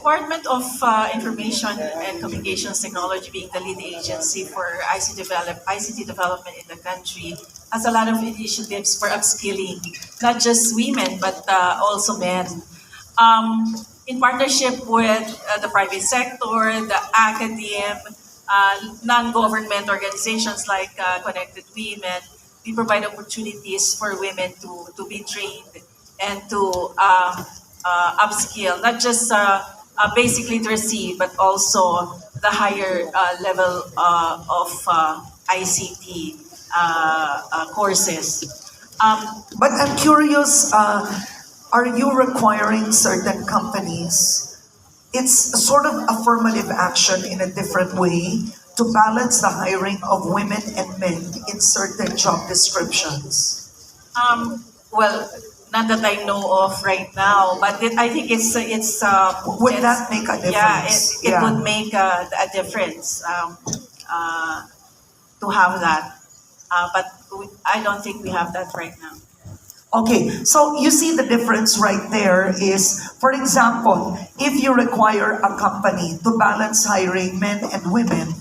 Department of Information and Communications Technology, being the lead agency for ICT development in the country, has a lot of initiatives for upskilling, not just women, but also men. In partnership with the private sector, the academe, non-government organizations like Connected Women, we provide opportunities for women to be trained and to upskill, not just basic literacy, but also the higher level of ICT courses. But I'm curious, are you requiring certain companies? It's sort of affirmative action in a different way to balance the hiring of women and men in certain job descriptions. Well, not that I know of right now, but I think Would that make a yeah, difference? it would make a difference to have that. But I don't think we have that right now. Okay, so you see the difference right there is, for example, if you require a company to balance hiring men and women,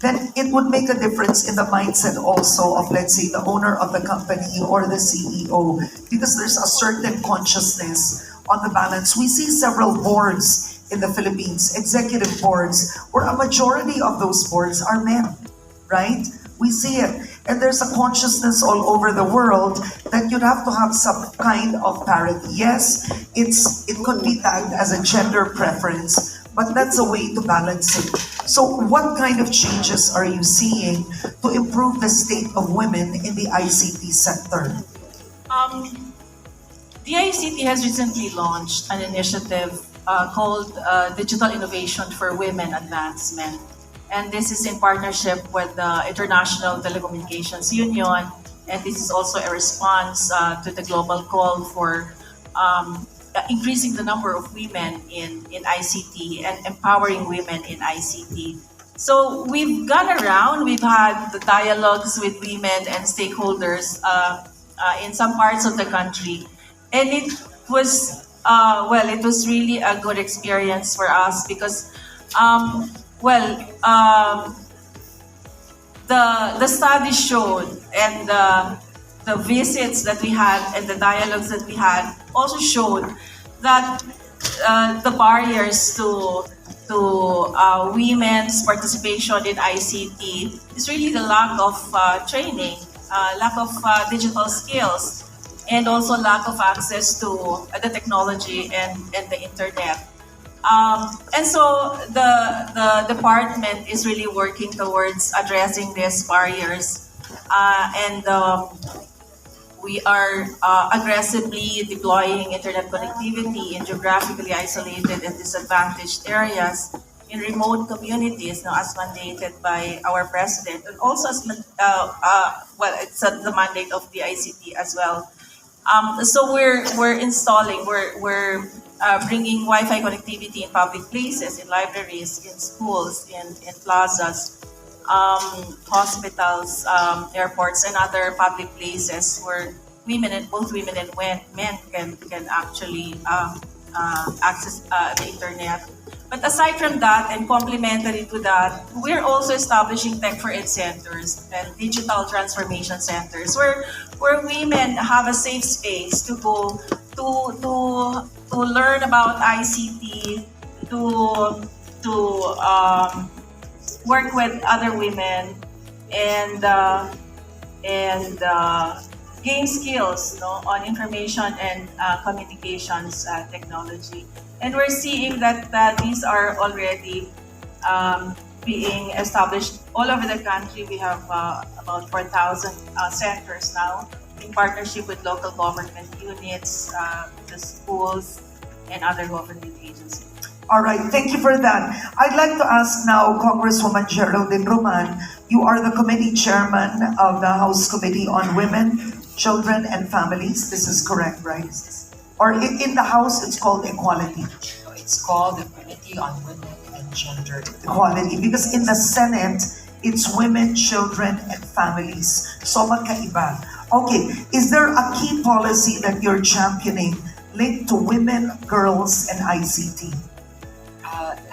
then it would make a difference in the mindset also of, let's say, the owner of the company or the CEO, because there's a certain consciousness on the balance. We see several boards in the Philippines, executive boards, where a majority of those boards are men, right? We see it. And there's a consciousness all over the world that you'd have to have some kind of parity. Yes, it could be tagged as a gender preference, but that's a way to balance it. So what kind of changes are you seeing to improve the state of women in the ICT sector? The ICT has recently launched an initiative called Digital Innovation for Women Advancement. And this is in partnership with the International Telecommunications Union. And this is also a response to the global call for increasing the number of women in ICT and empowering women in ICT. So we've gone around, we've had the dialogues with women and stakeholders in some parts of the country. And it was, it was really a good experience for us because the study showed and the visits that we had and the dialogues that we had also showed that the barriers to women's participation in ICT is really the lack of training, lack of digital skills, and also lack of access to the technology and the internet. And so the department is really working towards addressing these barriers, and we are aggressively deploying internet connectivity in geographically isolated and disadvantaged areas in remote communities, now as mandated by our president, and also as it's the mandate of the ICT as well. So we're installing, we're bringing Wi-Fi connectivity in public places, in libraries, in schools, in plazas, hospitals, airports, and other public places where both women and men can actually access the internet. But aside from that, and complementary to that, we're also establishing Tech for Ed centers and digital transformation centers where women have a safe space to go to learn about ICT, to work with other women and gain skills on information and communications technology. And we're seeing that these are already being established all over the country. We have about 4,000 centers now in partnership with local government units, the schools, and other government agencies. All right, thank you for that. I'd like to ask now Congresswoman Geraldine Roman. You are the committee chairman of the House Committee on Women, Children, and Families. This is correct, right? Or in the House, it's called Equality. It's called the Committee on Women and Gender Equality. Because in the Senate, it's Women, Children, and Families. So magkaiba. Okay, is there a key policy that you're championing linked to women, girls, and ICT?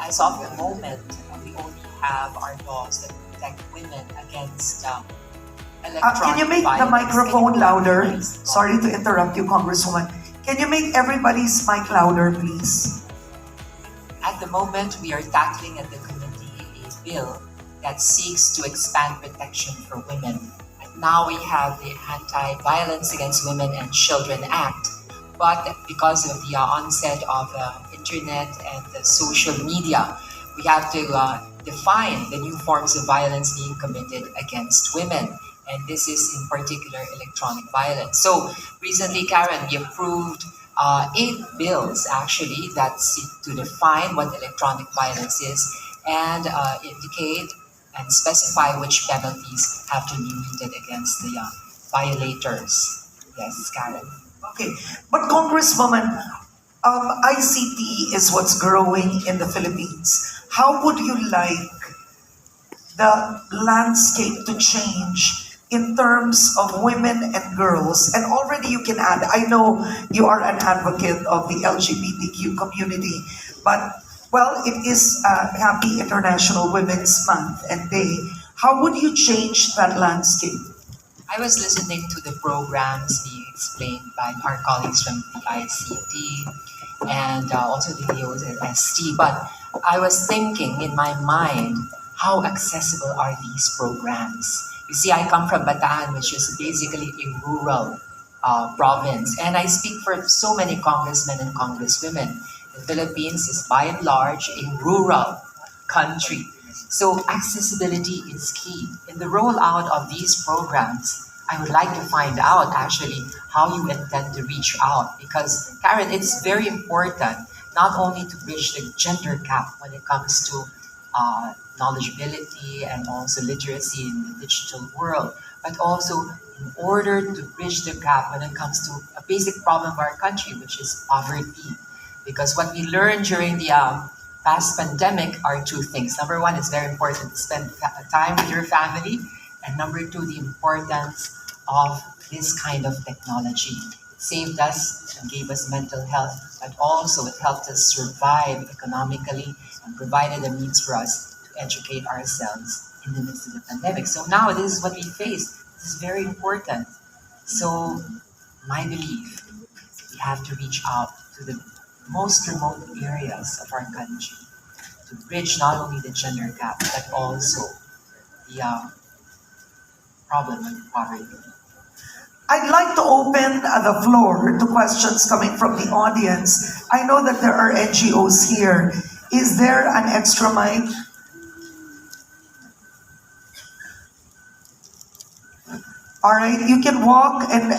As of the moment, we only have our laws that protect women against electronic Can you make the violence microphone and louder? organized Sorry to interrupt you, Congresswoman. Can you make everybody's mic louder, please? At the moment, we are tackling at the committee a bill that seeks to expand protection for women. And now we have the Anti-Violence Against Women and Children Act. But because of the onset of internet and the social media, we have to define the new forms of violence being committed against women. And this is in particular electronic violence. So recently, Karren, we approved 8 bills actually that seek to define what electronic violence is and indicate and specify which penalties have to be meted against the violators. Yes, Karren. Okay, but Congresswoman, ICT is what's growing in the Philippines. How would you like the landscape to change in terms of women and girls? And already you can add, I know you are an advocate of the LGBTQ community, but well, it is Happy International Women's Month and Day. How would you change that landscape? I was listening to the programs being explained by our colleagues from the ICT and also the DOST, but I was thinking in my mind, how accessible are these programs? You see, I come from Bataan, which is basically a rural province, and I speak for so many congressmen and congresswomen. The Philippines is by and large a rural country. So accessibility is key. In the rollout of these programs, I would like to find out actually how you intend to reach out because Karren, it's very important not only to bridge the gender gap when it comes to knowledgeability and also literacy in the digital world, but also in order to bridge the gap when it comes to a basic problem of our country, which is poverty. Because what we learned during the past pandemic are 2 things. Number 1, it's very important to spend time with your family. And number 2, the importance of this kind of technology. It saved us and gave us mental health, but also it helped us survive economically and provided a means for us to educate ourselves in the midst of the pandemic. So now this is what we face. This is very important. So my belief, we have to reach out to the most remote areas of our country to bridge not only the gender gap but also the problem of poverty. I'd like to open the floor to questions coming from the audience. I know that there are NGOs here. Is there an extra mic? All right, you can walk and